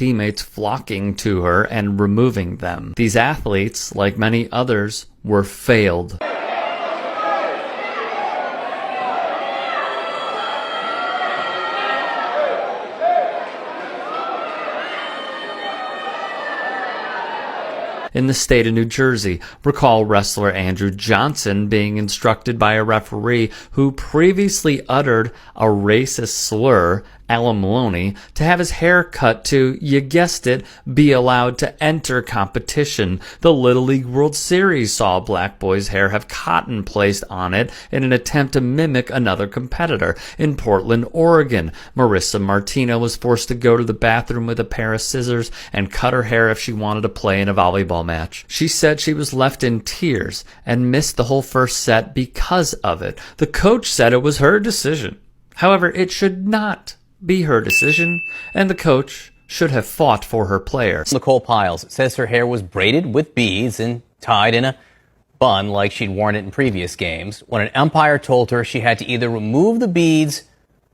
teammates flocking to her and removing them. These athletes, like many others, were failed. In the state of New Jersey, recall wrestler Andrew Johnson being instructed by a referee who previously uttered a racist slur, Alan Maloney, to have his hair cut to, you guessed it, be allowed to enter competition. The Little League World Series saw a black boy's hair have cotton placed on it in an attempt to mimic another competitor. In Portland, Oregon, Marissa Martino was forced to go to the bathroom with a pair of scissors and cut her hair if she wanted to play in a volleyball match. She said she was left in tears and missed the whole first set because of it. The coach said it was her decision. However, it should not be her decision, and the coach should have fought for her player. Nicole Piles says her hair was braided with beads and tied in a bun like she'd worn it in previous games when an umpire told her she had to either remove the beads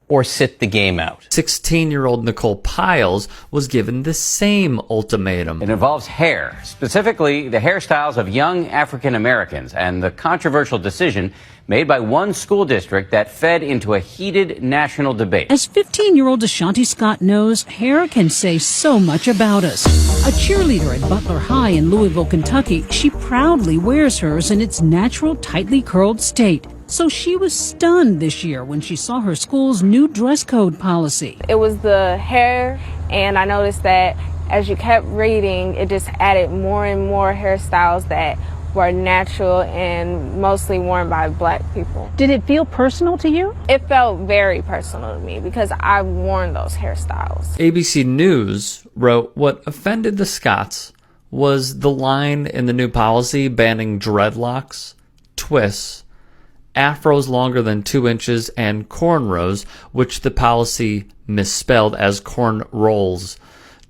or sit the game out. 16-year-old Nicole Piles was given the same ultimatum. It involves hair, specifically the hairstyles of young African Americans, and the controversial decision made by one school district that fed into a heated national debate. As 15-year-old Ashanti Scott knows, hair can say so much about us. A cheerleader at Butler High in Louisville, Kentucky, she proudly wears hers in its natural, tightly curled state. So she was stunned this year when she saw her school's new dress code policy. It was the hair, and I noticed that as you kept reading, it just added more and more hairstyles that were natural and mostly worn by black people. Did it feel personal to you? It felt very personal to me because I've worn those hairstyles. ABC News wrote what offended the Scotts was the line in the new policy banning dreadlocks, twists, afros longer than 2 inches, and cornrows, which the policy misspelled as corn rolls.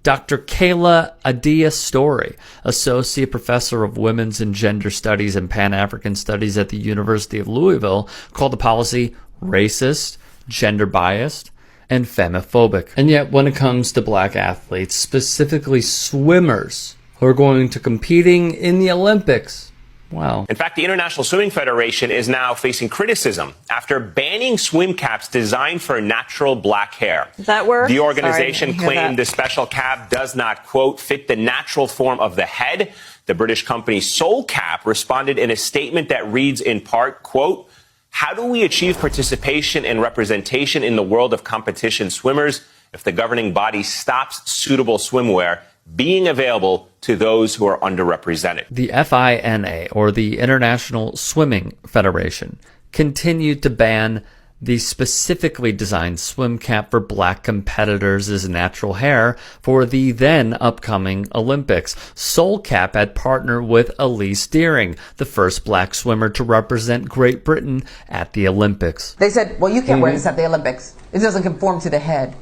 Dr. Kayla Adia-Story, Associate Professor of Women's and Gender Studies and Pan-African Studies at the University of Louisville, called the policy racist, gender-biased, and femophobic. And yet, when it comes to black athletes, specifically swimmers, who are going to competing in the Olympics, wow. In fact, the International Swimming Federation is now facing criticism after banning swim caps designed for natural black hair. That word? The organization claimed the special cap does not, quote, fit the natural form of the head. The British company Soul Cap responded in a statement that reads in part, quote, how do we achieve participation and representation in the world of competition swimmers if the governing body stops suitable swimwear being available to those who are underrepresented? The FINA, or the International Swimming Federation, continued to ban the specifically designed swim cap for black competitors as natural hair for the then upcoming Olympics. Soul Cap had partnered with Elise Deering, the first black swimmer to represent Great Britain at the Olympics. They said, well, you can't wear this at the Olympics. It doesn't conform to the head.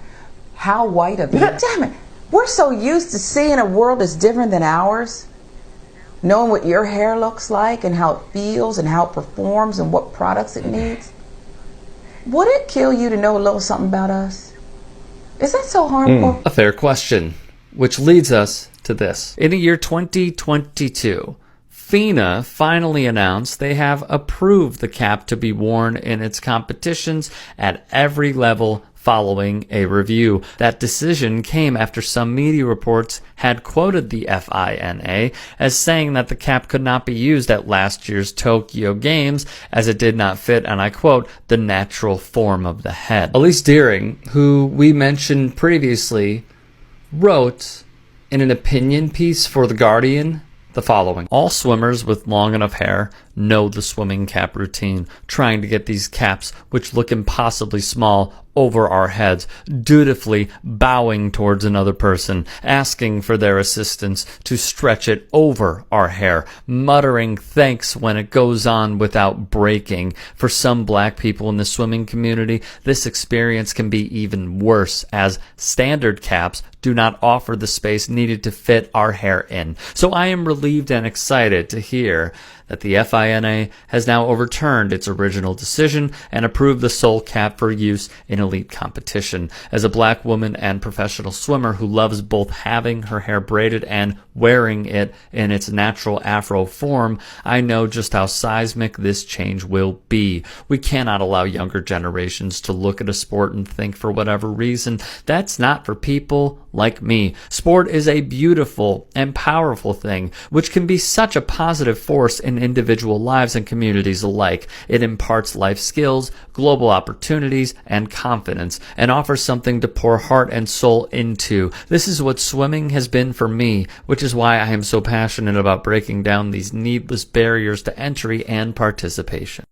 How white of you. Damn it. We're so used to seeing a world that's different than ours, knowing what your hair looks like and how it feels and how it performs and what products it needs. Would it kill you to know a little something about us? Is that so harmful? A fair question, which leads us to this. In the year 2022, FINA finally announced they have approved the cap to be worn in its competitions at every level following a review. That decision came after some media reports had quoted the FINA as saying that the cap could not be used at last year's Tokyo Games as it did not fit, and I quote, the natural form of the head. Elise Deering, who we mentioned previously, wrote in an opinion piece for The Guardian the following. All swimmers with long enough hair know the swimming cap routine, trying to get these caps, which look impossibly small, over our heads, dutifully bowing towards another person, asking for their assistance to stretch it over our hair, muttering thanks when it goes on without breaking. For some black people in the swimming community, this experience can be even worse, as standard caps do not offer the space needed to fit our hair in. So I am relieved and excited to hear that the FINA has now overturned its original decision and approved the Soul Cap for use in elite competition. As a black woman and professional swimmer who loves both having her hair braided and wearing it in its natural afro form, I know just how seismic this change will be. We cannot allow younger generations to look at a sport and think for whatever reason, that's not for people like me. Sport is a beautiful and powerful thing, which can be such a positive force in individual lives and communities alike. It imparts life skills, global opportunities, and confidence, and offers something to pour heart and soul into. This is what swimming has been for me, which is why I am so passionate about breaking down these needless barriers to entry and participation.